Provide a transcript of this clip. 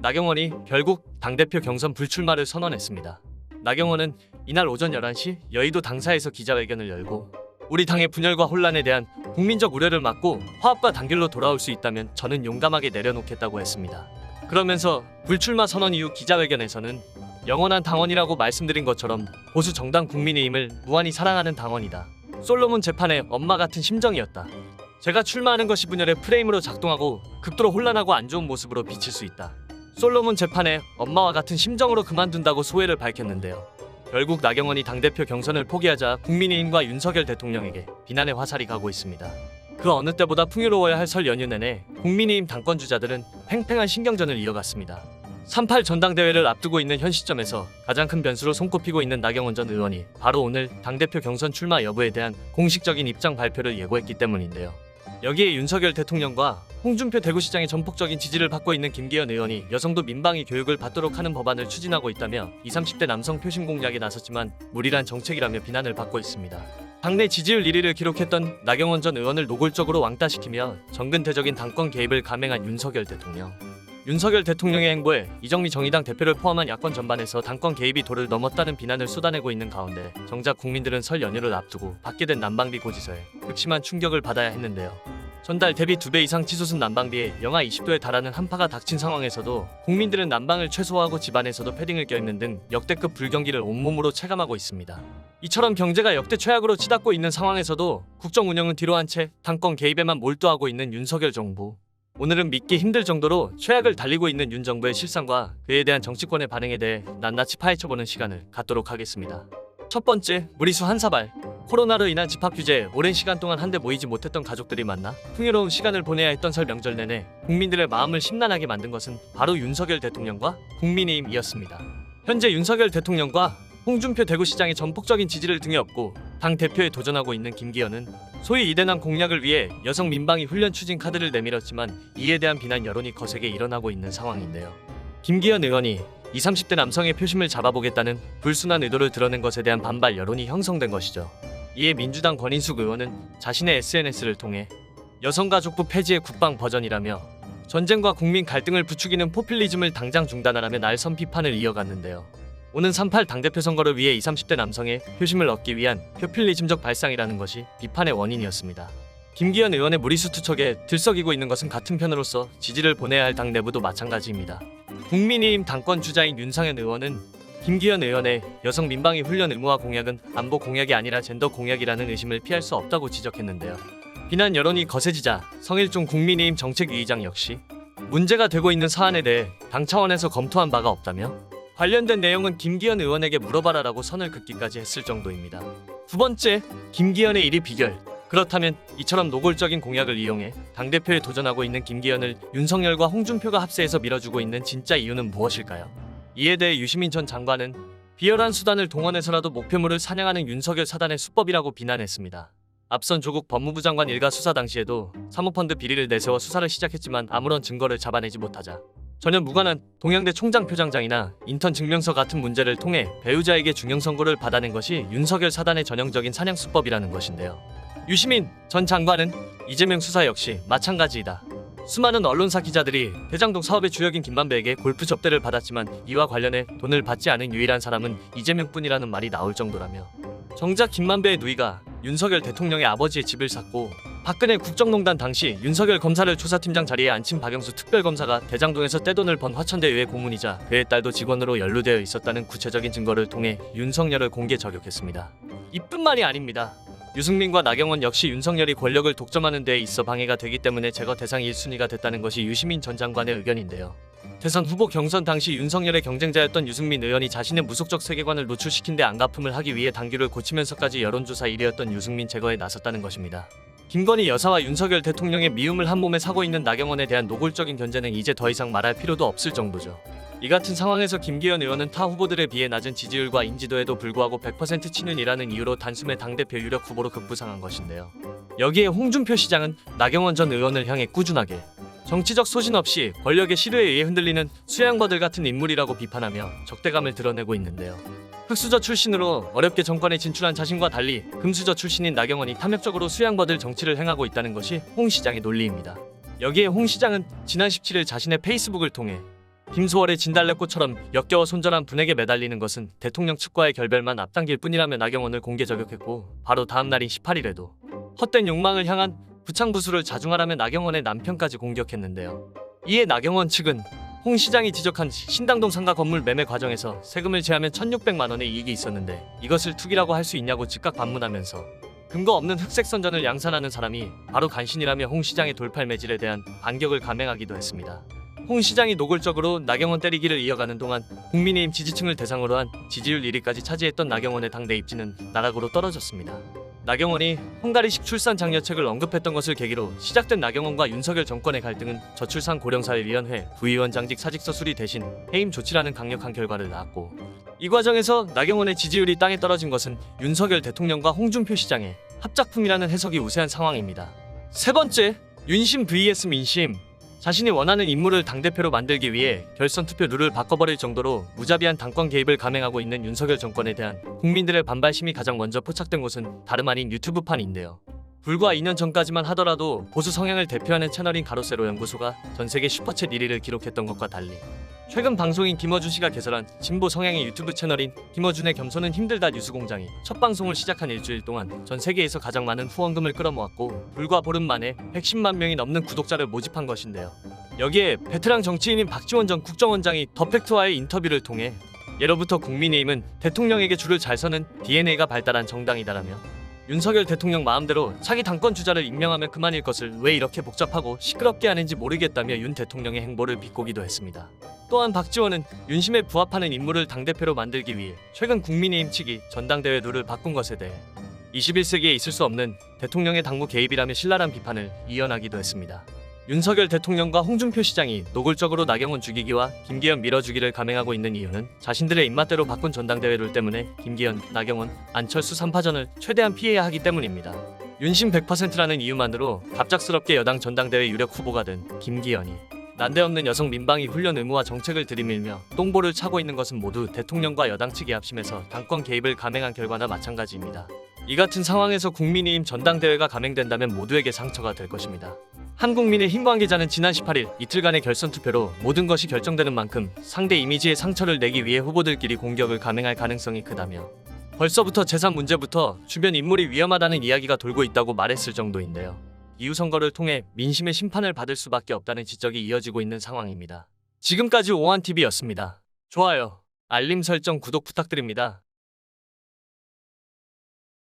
나경원이 결국 당대표 경선 불출마를 선언했습니다. 나경원은 이날 오전 11시 여의도 당사에서 기자회견을 열고 우리 당의 분열과 혼란에 대한 국민적 우려를 막고 화합과 단결로 돌아올 수 있다면 저는 용감하게 내려놓겠다고 했습니다. 그러면서 불출마 선언 이후 기자회견에서는 영원한 당원이라고 말씀드린 것처럼 보수 정당 국민의힘을 무한히 사랑하는 당원이다. 솔로몬 재판의 엄마 같은 심정이었다. 제가 출마하는 것이 분열의 프레임으로 작동하고 극도로 혼란하고 안 좋은 모습으로 비칠 수 있다. 솔로몬 재판의 엄마와 같은 심정으로 그만둔다고 소회를 밝혔는데요. 결국 나경원이 당대표 경선을 포기하자 국민의힘과 윤석열 대통령에게 비난의 화살이 가고 있습니다. 그 어느 때보다 풍요로워야 할 설 연휴 내내 국민의힘 당권주자들은 팽팽한 신경전을 이어갔습니다. 3.8 전당대회를 앞두고 있는 현 시점에서 가장 큰 변수로 손꼽히고 있는 나경원 전 의원이 바로 오늘 당대표 경선 출마 여부에 대한 공식적인 입장 발표를 예고했기 때문인데요. 여기에 윤석열 대통령과 홍준표 대구시장의 전폭적인 지지를 받고 있는 김기현 의원이 여성도 민방위 교육을 받도록 하는 법안을 추진하고 있다며 20, 30대 남성 표심 공략에 나섰지만 무리란 정책이라며 비난을 받고 있습니다. 당내 지지율 1위를 기록했던 나경원 전 의원을 노골적으로 왕따시키며 정근대적인 당권 개입을 감행한 윤석열 대통령. 윤석열 대통령의 행보에 이정미 정의당 대표를 포함한 야권 전반에서 당권 개입이 도를 넘었다는 비난을 쏟아내고 있는 가운데 정작 국민들은 설 연휴를 앞두고 받게 된 난방비 고지서에 극심한 충격을 받아야 했는데요. 전달 대비 2배 이상 치솟은 난방비에 영하 20도에 달하는 한파가 닥친 상황에서도 국민들은 난방을 최소화하고 집안에서도 패딩을 껴입는 등 역대급 불경기를 온몸으로 체감하고 있습니다. 이처럼 경제가 역대 최악으로 치닫고 있는 상황에서도 국정 운영은 뒤로 한 채 당권 개입에만 몰두하고 있는 윤석열 정부. 오늘은 믿기 힘들 정도로 최악을 달리고 있는 윤 정부의 실상과 그에 대한 정치권의 반응에 대해 낱낱이 파헤쳐보는 시간을 갖도록 하겠습니다. 첫 번째, 무리수 한 사발. 코로나로 인한 집합 규제에 오랜 시간 동안 한데 모이지 못했던 가족들이 만나 풍요로운 시간을 보내야 했던 설 명절 내내 국민들의 마음을 심란하게 만든 것은 바로 윤석열 대통령과 국민의힘이었습니다. 현재 윤석열 대통령과 홍준표 대구시장의 전폭적인 지지를 등에 업고 당 대표에 도전하고 있는 김기현은 소위 이대남 공략을 위해 여성 민방위 훈련 추진 카드를 내밀었지만 이에 대한 비난 여론이 거세게 일어나고 있는 상황인데요. 김기현 의원이 20, 30대 남성의 표심을 잡아보겠다는 불순한 의도를 드러낸 것에 대한 반발 여론이 형성된 것이죠. 이에 민주당 권인숙 의원은 자신의 SNS를 통해 여성가족부 폐지의 국방 버전이라며 전쟁과 국민 갈등을 부추기는 포퓰리즘을 당장 중단하라며 날선 비판을 이어갔는데요. 오는 3.8 당대표 선거를 위해 20, 30대 남성의 표심을 얻기 위한 포퓰리즘적 발상이라는 것이 비판의 원인이었습니다. 김기현 의원의 무리수 투척에 들썩이고 있는 것은 같은 편으로서 지지를 보내야 할 당 내부도 마찬가지입니다. 국민의힘 당권 주자인 윤상현 의원은 김기현 의원의 여성 민방위 훈련 의무화 공약은 안보 공약이 아니라 젠더 공약이라는 의심을 피할 수 없다고 지적했는데요. 비난 여론이 거세지자 성일종 국민의힘 정책위의장 역시 문제가 되고 있는 사안에 대해 당 차원에서 검토한 바가 없다며 관련된 내용은 김기현 의원에게 물어봐라라고 선을 긋기까지 했을 정도입니다. 두 번째, 김기현의 1위 비결. 그렇다면 이처럼 노골적인 공약을 이용해 당대표에 도전하고 있는 김기현을 윤석열과 홍준표가 합세해서 밀어주고 있는 진짜 이유는 무엇일까요? 이에 대해 유시민 전 장관은 비열한 수단을 동원해서라도 목표물을 사냥하는 윤석열 사단의 수법이라고 비난했습니다. 앞선 조국 법무부 장관 일가 수사 당시에도 사모펀드 비리를 내세워 수사를 시작했지만 아무런 증거를 잡아내지 못하자 전혀 무관한 동양대 총장 표창장이나 인턴 증명서 같은 문제를 통해 배우자에게 중형 선고를 받아낸 것이 윤석열 사단의 전형적인 사냥 수법이라는 것인데요. 유시민 전 장관은 이재명 수사 역시 마찬가지이다. 수많은 언론사 기자들이 대장동 사업의 주역인 김만배에게 골프 접대를 받았지만 이와 관련해 돈을 받지 않은 유일한 사람은 이재명뿐이라는 말이 나올 정도라며 정작 김만배의 누이가 윤석열 대통령의 아버지의 집을 샀고 박근혜 국정농단 당시 윤석열 검사를 조사팀장 자리에 앉힌 박영수 특별검사가 대장동에서 떼돈을 번 화천대 의회 고문이자 그의 딸도 직원으로 연루되어 있었다는 구체적인 증거를 통해 윤석열을 공개 저격했습니다. 이뿐만이 아닙니다. 유승민과 나경원 역시 윤석열이 권력을 독점하는 데에 있어 방해가 되기 때문에 제거 대상 1순위가 됐다는 것이 유시민 전 장관의 의견인데요. 대선 후보 경선 당시 윤석열의 경쟁자였던 유승민 의원이 자신의 무속적 세계관을 노출시킨 데 안갚음을 하기 위해 당규를 고치면서까지 여론조사 1위였던 유승민 제거에 나섰다는 것입니다. 김건희 여사와 윤석열 대통령의 미움을 한몸에 사고 있는 나경원에 대한 노골적인 견제는 이제 더 이상 말할 필요도 없을 정도죠. 이 같은 상황에서 김기현 의원은 타 후보들에 비해 낮은 지지율과 인지도에도 불구하고 100% 친윤이라는 이유로 단숨에 당대표 유력 후보로 급부상한 것인데요. 여기에 홍준표 시장은 나경원 전 의원을 향해 꾸준하게 정치적 소신 없이 권력의 시류에 의해 흔들리는 수양버들 같은 인물이라고 비판하며 적대감을 드러내고 있는데요. 흑수저 출신으로 어렵게 정권에 진출한 자신과 달리 금수저 출신인 나경원이 탐욕적으로 수양버들 정치를 행하고 있다는 것이 홍 시장의 논리입니다. 여기에 홍 시장은 지난 17일 자신의 페이스북을 통해 김소월의 진달래꽃처럼 역겨워 손절한 분에게 매달리는 것은 대통령 측과의 결별만 앞당길 뿐이라며 나경원을 공개 저격했고, 바로 다음 날인 18일에도 헛된 욕망을 향한 부창부수를 자중하라며 나경원의 남편까지 공격했는데요. 이에 나경원 측은 홍 시장이 지적한 신당동 상가 건물 매매 과정에서 세금을 제하면 1,600만 원의 이익이 있었는데 이것을 투기라고 할 수 있냐고 즉각 반문하면서 근거 없는 흑색 선전을 양산하는 사람이 바로 간신이라며 홍 시장의 돌팔 매질에 대한 반격을 감행하기도 했습니다. 홍 시장이 노골적으로 나경원 때리기를 이어가는 동안 국민의힘 지지층을 대상으로 한 지지율 1위까지 차지했던 나경원의 당내 입지는 나락으로 떨어졌습니다. 나경원이 헝가리식 출산 장려책을 언급했던 것을 계기로 시작된 나경원과 윤석열 정권의 갈등은 저출산 고령사회위원회 부위원장직 사직서 수리 대신 해임 조치라는 강력한 결과를 낳았고, 이 과정에서 나경원의 지지율이 땅에 떨어진 것은 윤석열 대통령과 홍준표 시장의 합작품이라는 해석이 우세한 상황입니다. 세 번째, 윤심 vs 민심. 자신이 원하는 인물을 당대표로 만들기 위해 결선 투표 룰을 바꿔버릴 정도로 무자비한 당권 개입을 감행하고 있는 윤석열 정권에 대한 국민들의 반발심이 가장 먼저 포착된 곳은 다름 아닌 유튜브판인데요. 불과 2년 전까지만 하더라도 보수 성향을 대표하는 채널인 가로세로 연구소가 전세계 슈퍼챗 1위를 기록했던 것과 달리 최근 방송인 김어준 씨가 개설한 진보 성향의 유튜브 채널인 김어준의 겸손은 힘들다 뉴스공장이 첫 방송을 시작한 일주일 동안 전 세계에서 가장 많은 후원금을 끌어모았고 불과 보름 만에 110만 명이 넘는 구독자를 모집한 것인데요. 여기에 베테랑 정치인인 박지원 전 국정원장이 더 팩트와의 인터뷰를 통해 예로부터 국민의힘은 대통령에게 줄을 잘 서는 DNA가 발달한 정당이다라며 윤석열 대통령 마음대로 차기 당권 주자를 임명하면 그만일 것을 왜 이렇게 복잡하고 시끄럽게 하는지 모르겠다며 윤 대통령의 행보를 비꼬기도 했습니다. 또한 박지원은 윤심에 부합하는 인물을 당대표로 만들기 위해 최근 국민의힘 측이 전당대회 룰을 바꾼 것에 대해 21세기에 있을 수 없는 대통령의 당무 개입이라며 신랄한 비판을 이어나기도 했습니다. 윤석열 대통령과 홍준표 시장이 노골적으로 나경원 죽이기와 김기현 밀어주기를 감행하고 있는 이유는 자신들의 입맛대로 바꾼 전당대회 룰 때문에 김기현, 나경원, 안철수 3파전을 최대한 피해야 하기 때문입니다. 윤심 100%라는 이유만으로 갑작스럽게 여당 전당대회 유력 후보가 된 김기현이 난데없는 여성 민방위 훈련 의무화 정책을 들이밀며 똥볼을 차고 있는 것은 모두 대통령과 여당 측이 합심해서 당권 개입을 감행한 결과나 마찬가지입니다. 이 같은 상황에서 국민의힘 전당대회가 감행된다면 모두에게 상처가 될 것입니다. 한국민의힘 관계자는 지난 18일 이틀간의 결선 투표로 모든 것이 결정되는 만큼 상대 이미지에 상처를 내기 위해 후보들끼리 공격을 감행할 가능성이 크다며 벌써부터 재산 문제부터 주변 인물이 위험하다는 이야기가 돌고 있다고 말했을 정도인데요. 이후 선거를 통해 민심의 심판을 받을 수밖에 없다는 지적이 이어지고 있는 상황입니다. 지금까지 오한TV였습니다. 좋아요, 알림 설정, 구독 부탁드립니다.